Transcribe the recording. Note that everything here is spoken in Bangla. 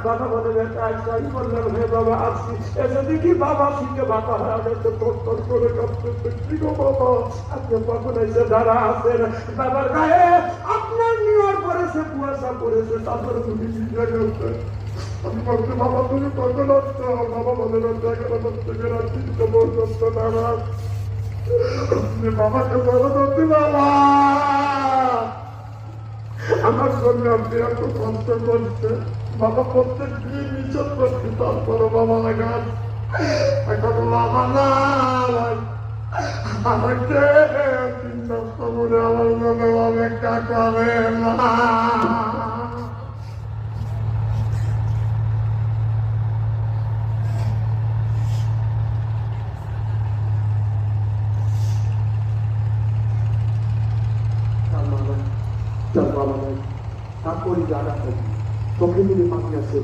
বাবা বলে বেটা আজকাল বললাম হে বাবা আসি এসে দেখি বাবা শিখে বাবা হয়ে গেছে তোর করে কাঁদতেছে কি গো বাবা আপনি কখন এসে দাঁড়া আছেন বাবার গায়ে আপনার নিয়র পড়েছে কুয়াশা পড়েছে তারপরে তুমি ভিজে গেছে আমি বলছি বাবা তুমি কখন আসছো বাবা বলে থেকে রাত্রি তো বলতো দাঁড়া বাবাকে বলো করতে বাবা আমার জন্য আপনি এত কষ্ট করছে বাবা প্রত্যেক দিন নিচত করছে তারপরে বাবা লাগান এখন বাবা নাই আমাকে চিন্তা করে আমার মনে অপেক্ষা করে না তারপরে জায়গা তোকে যদি মানি আছে